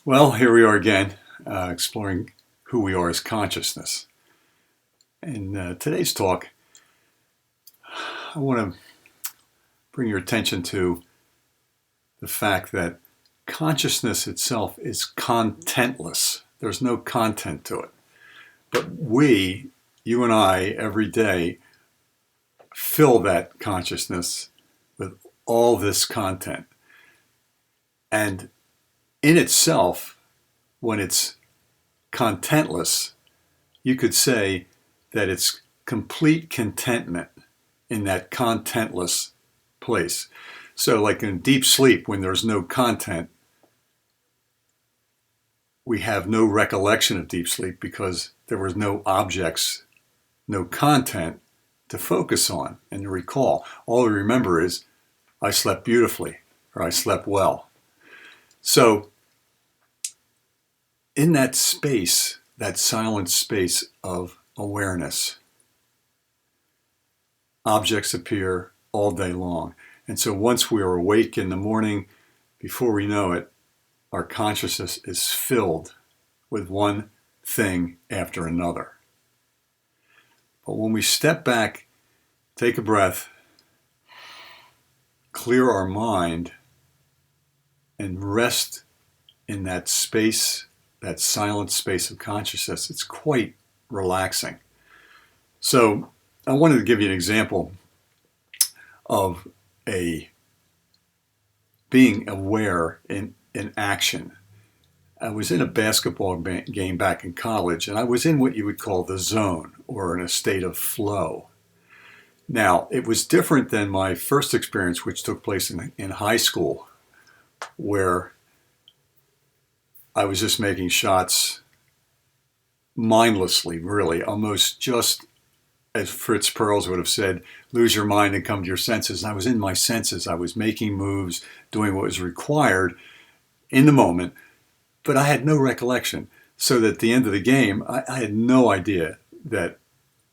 Well, here we are again, exploring who we are as consciousness. In today's talk, I want to bring your attention to the fact that consciousness itself is contentless. There's no content to it. But we, you and I, every day, fill that consciousness with all this content. And in itself, when it's contentless, you could say that it's complete contentment in that contentless place. So like in deep sleep, when there's no content, we have no recollection of deep sleep because there was no objects, no content to focus on and to recall. All we remember is, I slept beautifully, or I slept well. So in that space, that silent space of awareness, objects appear all day long. And so once we are awake in the morning, before we know it, our consciousness is filled with one thing after another. But when we step back, take a breath, clear our mind, and rest in that space, that silent space of consciousness, it's quite relaxing. So I wanted to give you an example of being aware in action. I was in a basketball game back in college, and I was in what you would call the zone, or in a state of flow. Now, it was different than my first experience, which took place in high school, where I was just making shots mindlessly, really, almost just as Fritz Perls would have said, lose your mind and come to your senses. And I was in my senses. I was making moves, doing what was required in the moment, but I had no recollection. So that at the end of the game, I had no idea that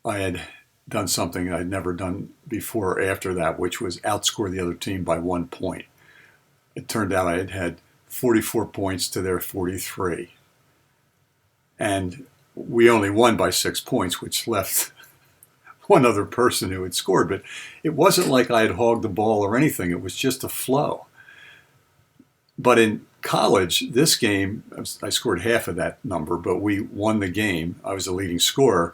I had done something I'd never done before or after that, which was outscore the other team by 1 point. It turned out I had had 44 points to their 43. And we only won by 6 points, which left one other person who had scored. But it wasn't like I had hogged the ball or anything. It was just a flow. But in college, this game, I scored half of that number, but we won the game. I was the leading scorer.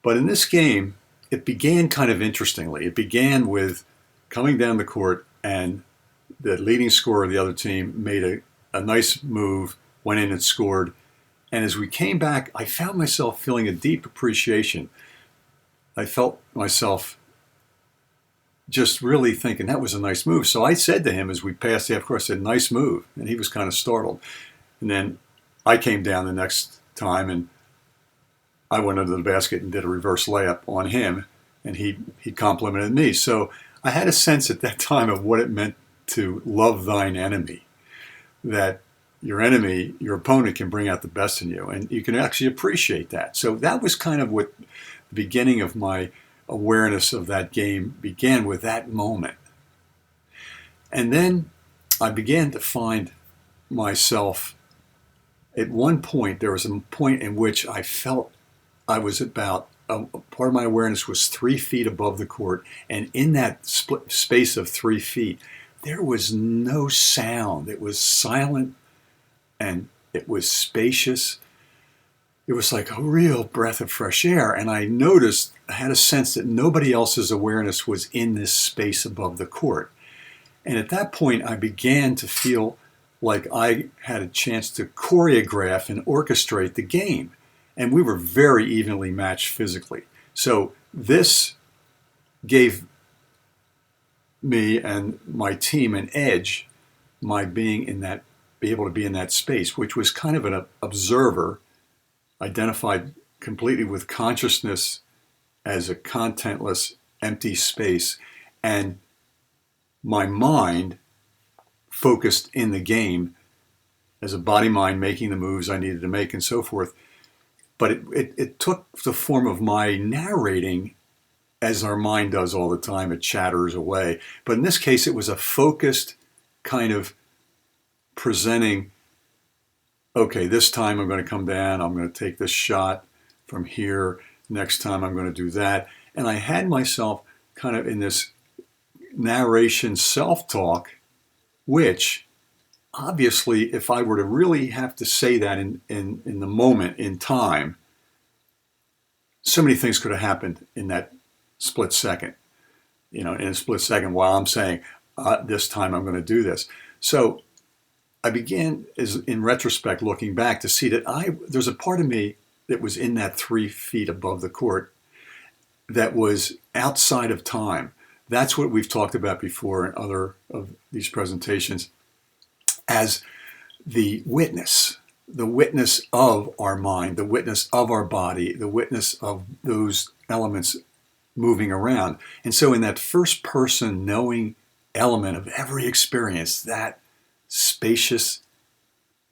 But in this game, it began kind of interestingly. It began with coming down the court, and the leading scorer of the other team made a nice move, went in and scored. And as we came back, I found myself feeling a deep appreciation. I felt myself just really thinking that was a nice move. So I said to him as we passed the half court, I said, nice move. And he was kind of startled. And then I came down the next time and I went under the basket and did a reverse layup on him. And he complimented me. So I had a sense at that time of what it meant to love thine enemy. That your enemy, your opponent, can bring out the best in you. And you can actually appreciate that. So that was kind of what the beginning of my awareness of that game began with, that moment. And then I began to find myself, at one point, there was a point in which I felt I was about, part of my awareness was 3 feet above the court. And in that space of 3 feet, there was no sound. It was silent and it was spacious. It was like a real breath of fresh air. And I noticed, I had a sense that nobody else's awareness was in this space above the court. And at that point, I began to feel like I had a chance to choreograph and orchestrate the game. And we were very evenly matched physically. So this gave me and my team an edge, my being in that, be able to be in that space, which was kind of an observer, identified completely with consciousness as a contentless, empty space, and my mind focused in the game as a body mind, making the moves I needed to make and so forth. But it took the form of my narrating, as our mind does all the time. It chatters away. But in this case, it was a focused kind of presenting okay, this time I'm going to come down, I'm going to take this shot from here, next time I'm going to do that. And I had myself kind of in this narration self-talk, which obviously, if I were to really have to say that in the moment, in time, so many things could have happened in that split second, in a split second while I'm saying, this time I'm going to do this. So I began, in retrospect, looking back to see that there's a part of me that was in that 3 feet above the court that was outside of time. That's what we've talked about before in other of these presentations as the witness of our mind, the witness of our body, the witness of those elements moving around. And so in that first person knowing element of every experience, that spacious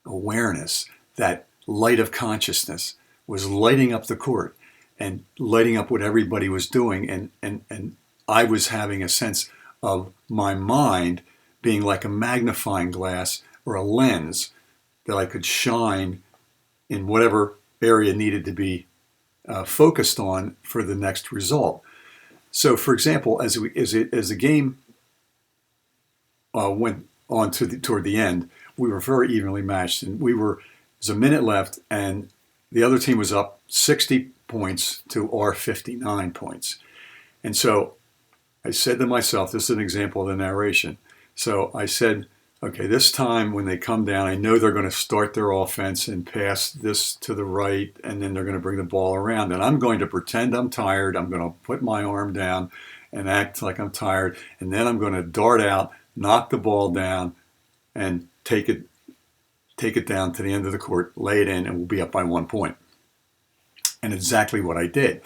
awareness, that light of consciousness was lighting up the court and lighting up what everybody was doing. And I was having a sense of my mind being like a magnifying glass or a lens that I could shine in whatever area needed to be focused on for the next result. So, for example, as the game went on toward the end, we were very evenly matched, and there's a minute left, and the other team was up 60 points to our 59 points. And so I said to myself, this is an example of the narration. So I said, okay, this time when they come down, I know they're going to start their offense and pass this to the right, and then they're going to bring the ball around. And I'm going to pretend I'm tired. I'm going to put my arm down and act like I'm tired. And then I'm going to dart out, knock the ball down, and take it down to the end of the court, lay it in, and we'll be up by 1 point. And exactly what I did.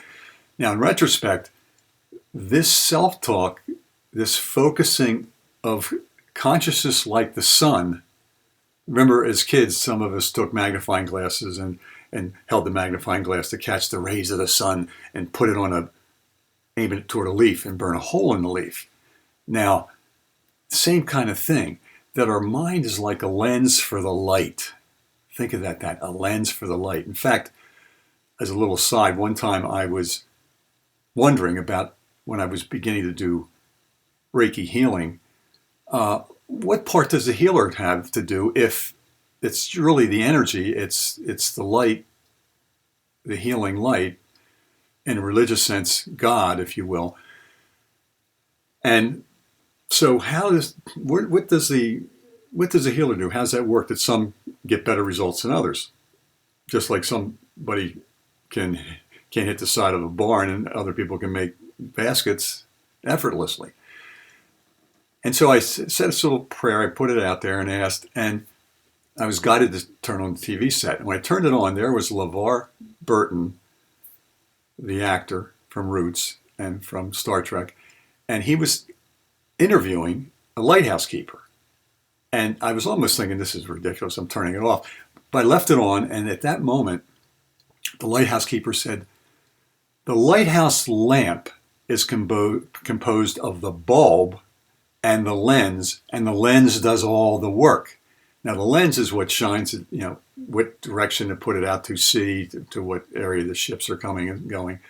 Now, in retrospect, this self-talk, this focusing of consciousness like the sun. Remember, as kids, some of us took magnifying glasses and held the magnifying glass to catch the rays of the sun and put it aim it toward a leaf and burn a hole in the leaf. Now, same kind of thing, that our mind is like a lens for the light. Think of that, a lens for the light. In fact, as a little aside, one time I was wondering about when I was beginning to do Reiki healing, what part does the healer have to do if it's really the energy, it's the light, the healing light, in a religious sense, God, if you will. And so what does the healer do? How does that work that some get better results than others? Just like somebody can hit the side of a barn and other people can make baskets effortlessly. And so I said this little prayer, I put it out there and asked, and I was guided to turn on the TV set. And when I turned it on, there was LeVar Burton, the actor from Roots and from Star Trek, and he was interviewing a lighthouse keeper. And I was almost thinking, this is ridiculous, I'm turning it off. But I left it on, and at that moment, the lighthouse keeper said, the lighthouse lamp is composed of the bulb and the lens does all the work. Now, the lens is what shines, what direction to put it out to sea, to what area the ships are coming and going.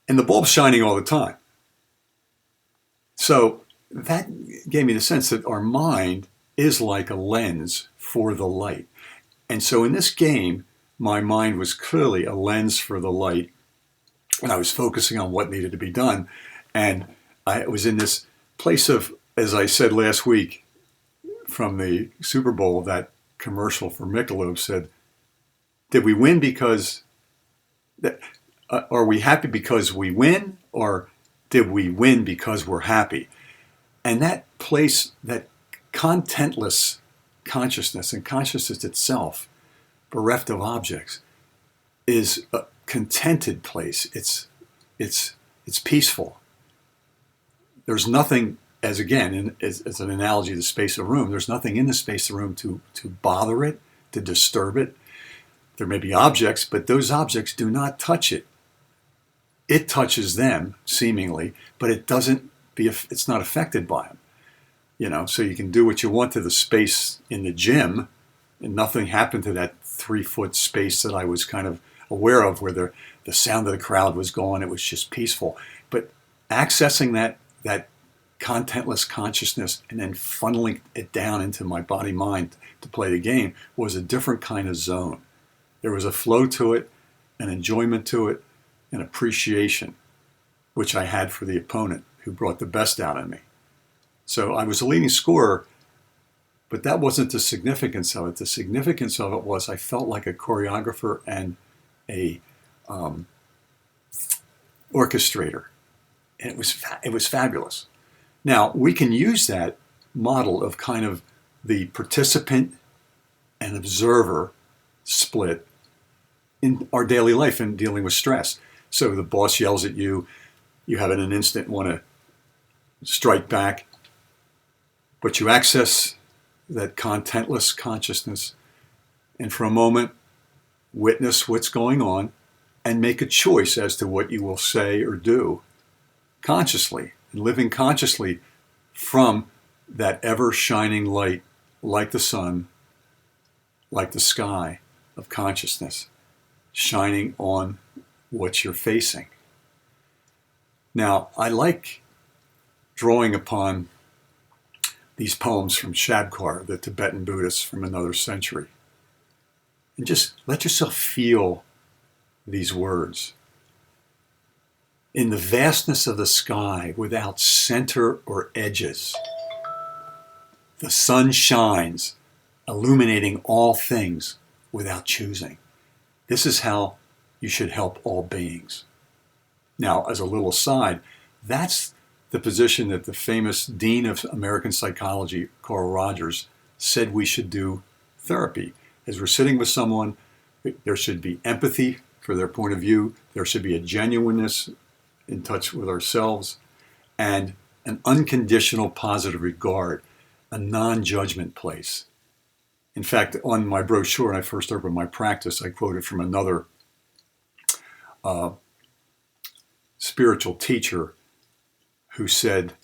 And the bulb's shining all the time. So that gave me the sense that our mind is like a lens for the light. And so in this game, my mind was clearly a lens for the light, and I was focusing on what needed to be done. And I was in this place of, as I said last week, from the Super Bowl, that commercial for Michelob said, did we win because, are we happy because we win, or did we win because we're happy? And that place, that contentless consciousness and consciousness itself, bereft of objects, is a contented place. It's peaceful. There's nothing, as an analogy of the space of room, there's nothing in the space of room to bother it, to disturb it. There may be objects, but those objects do not touch it. It touches them, seemingly, but it's not affected by them. So you can do what you want to the space in the gym, And nothing happened to that 3-foot space that I was kind of aware of, where the sound of the crowd was going. It was just peaceful. But accessing that contentless consciousness and then funneling it down into my body mind to play the game was a different kind of zone. There was a flow to it, an enjoyment to it, an appreciation, which I had for the opponent who brought the best out of me. So I was a leading scorer, but that wasn't the significance of it. The significance of it was I felt like a choreographer and a orchestrator. And it was fabulous. Now, we can use that model of kind of the participant and observer split in our daily life in dealing with stress. So the boss yells at you, you have in an instant want to strike back, but you access that contentless consciousness and for a moment witness what's going on and make a choice as to what you will say or do consciously, and living consciously from that ever shining light, like the sun, like the sky of consciousness, shining on what you're facing. Now, I like drawing upon these poems from Shabkar, the Tibetan Buddhist from another century. And just let yourself feel these words. In the vastness of the sky, without center or edges, the sun shines, illuminating all things without choosing. This is how you should help all beings. Now, as a little aside, that's the position that the famous Dean of American Psychology, Carl Rogers, said we should do therapy. As we're sitting with someone, there should be empathy for their point of view. There should be a genuineness in touch with ourselves and an unconditional positive regard, a non-judgment place. In fact, on my brochure, when I first opened my practice, I quoted from another spiritual teacher who said,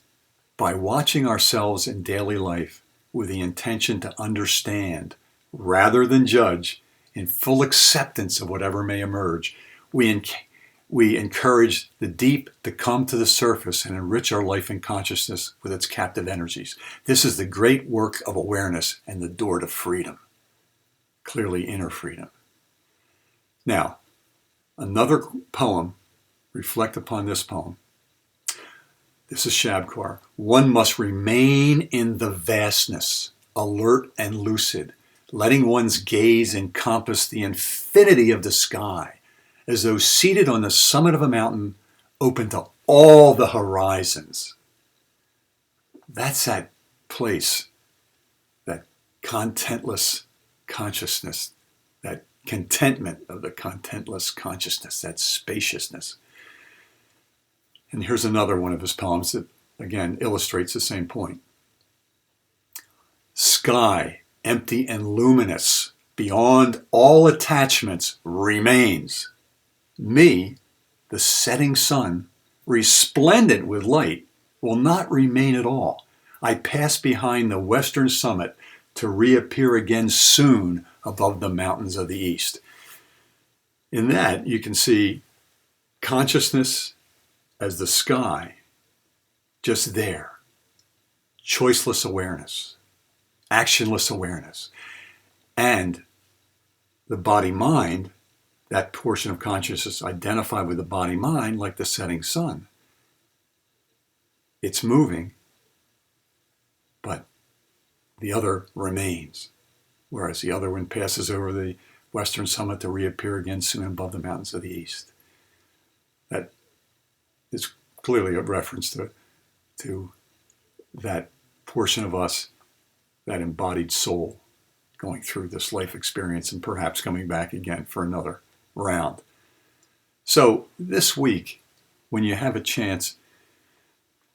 by watching ourselves in daily life with the intention to understand rather than judge, in full acceptance of whatever may emerge, we encourage the deep to come to the surface and enrich our life and consciousness with its captive energies. This is the great work of awareness and the door to freedom, clearly inner freedom. Now, another poem, reflect upon this poem. This is Shabkar. One must remain in the vastness, alert and lucid, letting one's gaze encompass the infinity of the sky, as though seated on the summit of a mountain, open to all the horizons. That's that place, that contentless consciousness, that contentment of the contentless consciousness, that spaciousness. And here's another one of his poems that, again, illustrates the same point. Sky, empty and luminous, beyond all attachments, remains. Me, the setting sun, resplendent with light, will not remain at all. I pass behind the western summit to reappear again soon above the mountains of the east. In that, you can see consciousness as the sky, just there. Choiceless awareness, actionless awareness. And the body-mind, that portion of consciousness identified with the body-mind like the setting sun. It's moving, but the other remains, whereas the other one passes over the western summit to reappear again soon above the mountains of the east. That is clearly a reference to that portion of us, that embodied soul, going through this life experience and perhaps coming back again for another round. So this week, when you have a chance,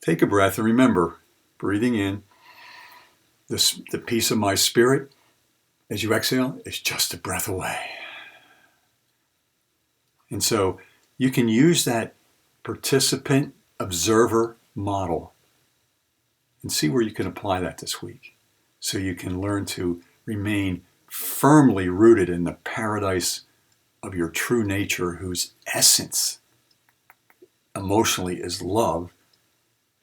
take a breath and remember, breathing in, the peace of my spirit, as you exhale, is just a breath away. And so you can use that participant observer model and see where you can apply that this week, so you can learn to remain firmly rooted in the paradise of your true nature, whose essence emotionally is love,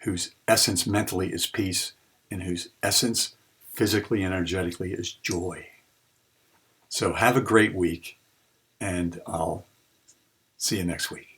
whose essence mentally is peace, and whose essence physically and energetically is joy. So have a great week, and I'll see you next week.